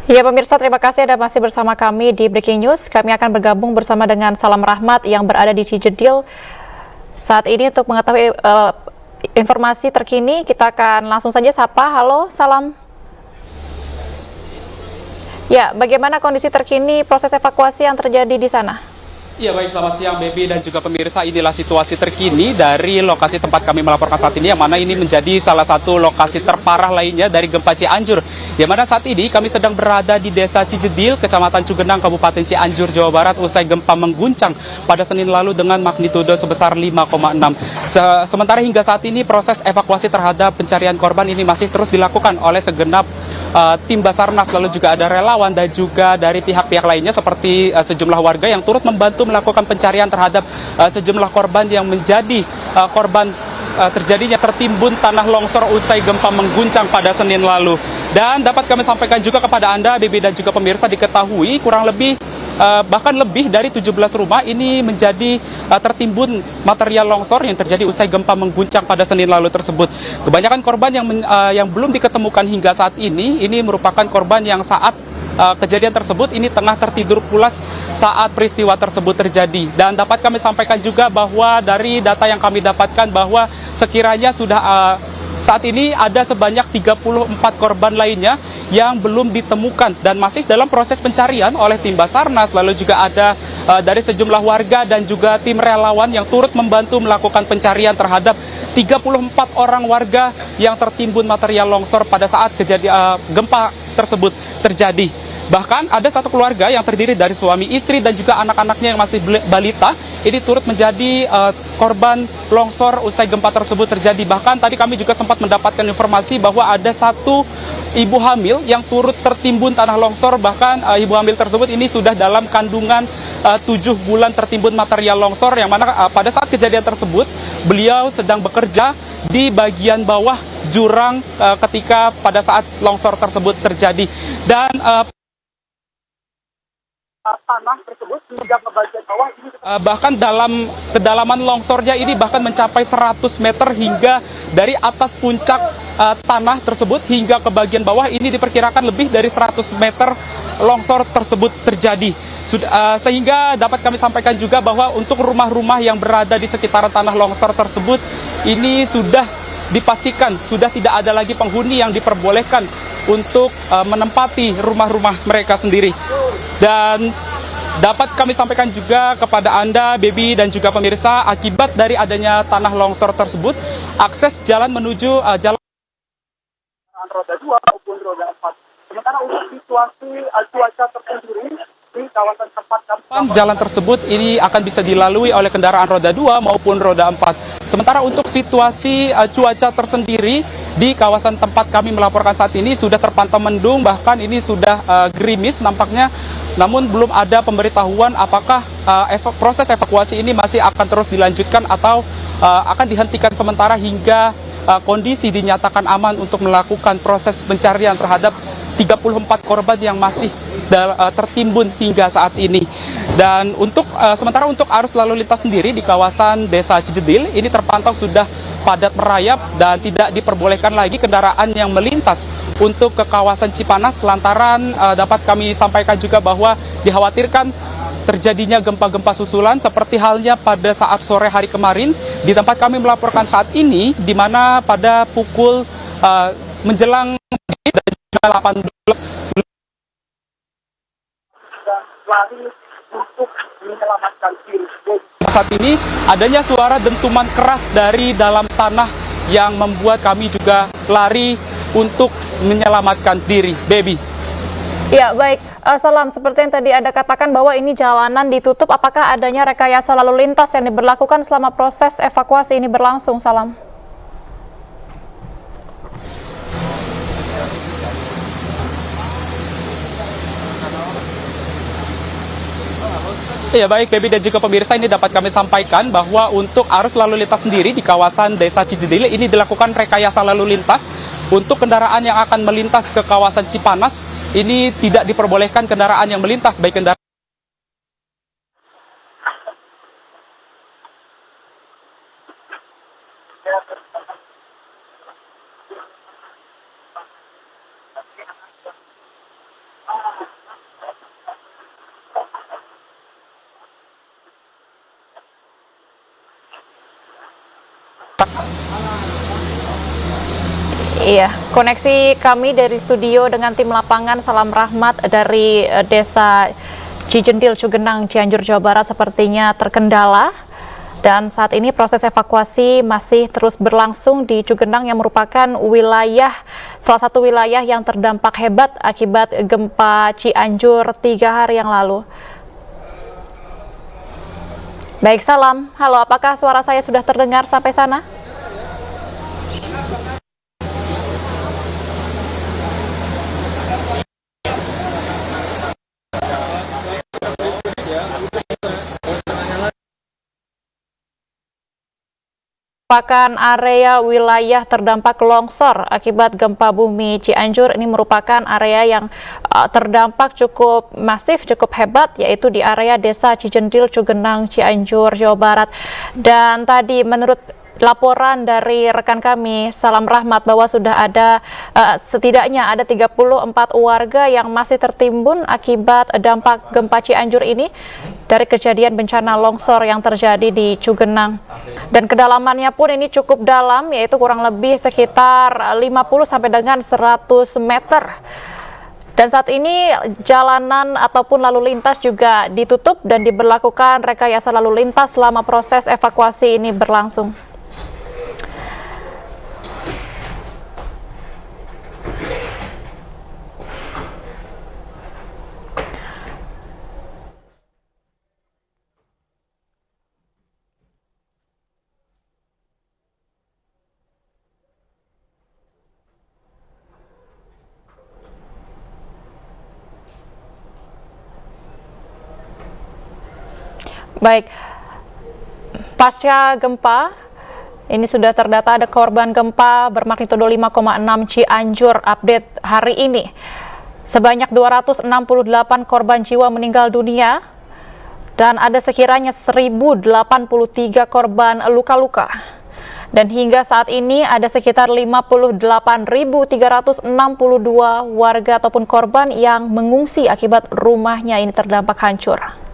Ya pemirsa, terima kasih Anda masih bersama kami di Breaking News. Kami akan bergabung bersama dengan Salam Rahmat yang berada di Cijedil saat ini untuk mengetahui informasi terkini. Kita akan langsung saja sapa. Halo, Salam. Ya, bagaimana kondisi terkini proses evakuasi yang terjadi di sana? Iya baik, selamat siang Baby dan juga pemirsa. Inilah situasi terkini dari lokasi tempat kami melaporkan saat ini, yang mana ini menjadi salah satu lokasi terparah lainnya dari gempa Cianjur. Yang mana saat ini kami sedang berada di Desa Cijedil, Kecamatan Cugenang, Kabupaten Cianjur, Jawa Barat, usai gempa mengguncang pada Senin lalu dengan magnitudo sebesar 5,6. Sementara hingga saat ini proses evakuasi terhadap pencarian korban ini masih terus dilakukan oleh segenap tim Basarnas, lalu juga ada relawan dan juga dari pihak-pihak lainnya seperti sejumlah warga yang turut membantu melakukan pencarian terhadap sejumlah korban yang menjadi korban terjadinya tertimbun tanah longsor usai gempa mengguncang pada Senin lalu. Dan dapat kami sampaikan juga kepada Anda, Bibi dan juga pemirsa, diketahui kurang lebih bahkan lebih dari 17 rumah ini menjadi tertimbun material longsor yang terjadi usai gempa mengguncang pada Senin lalu tersebut. Kebanyakan korban yang belum diketemukan hingga saat ini merupakan korban yang saat kejadian tersebut ini tengah tertidur pulas saat peristiwa tersebut terjadi. Dan dapat kami sampaikan juga bahwa dari data yang kami dapatkan bahwa sekiranya sudah saat ini ada sebanyak 34 korban lainnya yang belum ditemukan dan masih dalam proses pencarian oleh tim Basarnas, lalu juga ada dari sejumlah warga dan juga tim relawan yang turut membantu melakukan pencarian terhadap 34 orang warga yang tertimbun material longsor pada saat kejadian gempa tersebut terjadi. Bahkan ada satu keluarga yang terdiri dari suami, istri, dan juga anak-anaknya yang masih balita, ini turut menjadi korban longsor usai gempa tersebut terjadi. Bahkan tadi kami juga sempat mendapatkan informasi bahwa ada satu ibu hamil yang turut tertimbun tanah longsor. Bahkan ibu hamil tersebut ini sudah dalam kandungan 7 bulan tertimbun material longsor, yang mana pada saat kejadian tersebut beliau sedang bekerja di bagian bawah jurang ketika pada saat longsor tersebut terjadi. Dan tanah tersebut hingga ke bagian bawah ini bahkan dalam kedalaman longsornya ini bahkan mencapai 100 meter hingga dari atas puncak tanah tersebut hingga ke bagian bawah ini diperkirakan lebih dari 100 meter longsor tersebut terjadi. Sehingga dapat kami sampaikan juga bahwa untuk rumah-rumah yang berada di sekitaran tanah longsor tersebut ini sudah dipastikan sudah tidak ada lagi penghuni yang diperbolehkan untuk menempati rumah-rumah mereka sendiri. Dan dapat kami sampaikan juga kepada Anda, Baby, dan juga pemirsa, akibat dari adanya tanah longsor tersebut, akses jalan menuju jalan roda 2 maupun roda 4. Sementara untuk situasi cuaca tersendiri di kawasan tempat jalan tersebut ini akan bisa dilalui oleh kendaraan roda 2 maupun roda 4. Sementara untuk situasi cuaca tersendiri di kawasan tempat kami melaporkan saat ini sudah terpantau mendung, bahkan ini sudah gerimis nampaknya. Namun belum ada pemberitahuan apakah proses evakuasi ini masih akan terus dilanjutkan atau akan dihentikan sementara hingga kondisi dinyatakan aman untuk melakukan proses pencarian terhadap 34 korban yang masih tertimbun hingga saat ini. Dan sementara untuk arus lalu lintas sendiri di kawasan Desa Cijedil ini terpantau sudah padat merayap dan tidak diperbolehkan lagi kendaraan yang melintas untuk ke kawasan Cipanas lantaran dapat kami sampaikan juga bahwa dikhawatirkan terjadinya gempa-gempa susulan seperti halnya pada saat sore hari kemarin di tempat kami melaporkan saat ini, di mana pada pukul menjelang dan juga 18 lari untuk menyelamatkan diri. Saat ini adanya suara dentuman keras dari dalam tanah yang membuat kami juga lari untuk menyelamatkan diri, Baby. Ya, baik. Salam, seperti yang tadi Anda katakan bahwa ini jalanan ditutup, apakah adanya rekayasa lalu lintas yang diberlakukan selama proses evakuasi ini berlangsung, Salam? Ya baik, Baby dan juga pemirsa, ini dapat kami sampaikan bahwa untuk arus lalu lintas sendiri di kawasan Desa Cijedil ini dilakukan rekayasa lalu lintas. Untuk kendaraan yang akan melintas ke kawasan Cipanas ini tidak diperbolehkan kendaraan yang melintas, baik kendaraan rusak. Iya, koneksi kami dari studio dengan tim lapangan Salam Rahmat dari Desa Cijendil, Cugenang, Cianjur, Jawa Barat sepertinya terkendala. Dan saat ini proses evakuasi masih terus berlangsung di Cugenang yang merupakan salah satu wilayah yang terdampak hebat akibat gempa Cianjur 3 hari yang lalu. Baik, Salam. Halo, apakah suara saya sudah terdengar sampai sana? Merupakan area wilayah terdampak longsor akibat gempa bumi Cianjur. Ini merupakan area yang terdampak cukup masif, cukup hebat, yaitu di area Desa Cijendil, Cugenang, Cianjur, Jawa Barat. Dan tadi menurut laporan dari rekan kami Salam Rahmat bahwa sudah ada setidaknya ada 34 warga yang masih tertimbun akibat dampak gempa Cianjur ini dari kejadian bencana longsor yang terjadi di Cugenang. Dan kedalamannya pun ini cukup dalam, yaitu kurang lebih sekitar 50 sampai dengan 100 meter. Dan saat ini jalanan ataupun lalu lintas juga ditutup dan diberlakukan rekayasa lalu lintas selama proses evakuasi ini berlangsung. Baik, pasca gempa, ini sudah terdata ada korban gempa bermagnitudo 5,6 Cianjur update hari ini. Sebanyak 268 korban jiwa meninggal dunia dan ada sekiranya 1083 korban luka-luka. Dan hingga saat ini ada sekitar 58.362 warga ataupun korban yang mengungsi akibat rumahnya ini terdampak hancur.